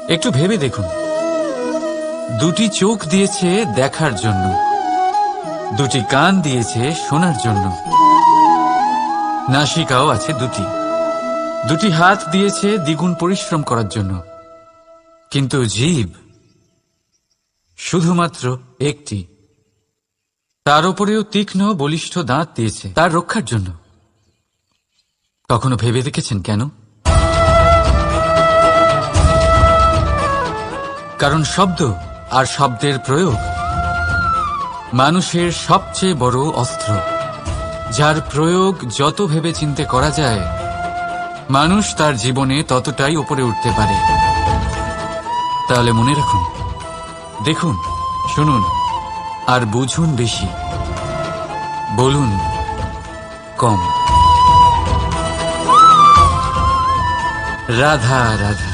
একটু ভেবে দেখুন, দুটি চোখ দিয়েছে দেখার জন্য, দুটি কান দিয়েছে শোনার জন্য, নাসিকাও আছে দুটি, দুটি হাত দিয়েছে দ্বিগুণ পরিশ্রম করার জন্য, কিন্তু জিভ শুধুমাত্র একটি। তার উপরেও তীক্ষ্ণ বলিষ্ঠ দাঁত দিয়েছে তার রক্ষার জন্য। কখনো ভেবে দেখেছেন কেন? কারণ শব্দ আর শব্দের প্রয়োগ মানুষের সবচেয়ে বড় অস্ত্র, যার প্রয়োগ যত ভেবে চিন্তে করা যায় মানুষ তার জীবনে ততটাই উপরে উঠতে পারে। তাহলে মনে রাখুন, দেখুন, শুনুন আর বুঝুন বেশি, বলুন কম। রাধা রাধা।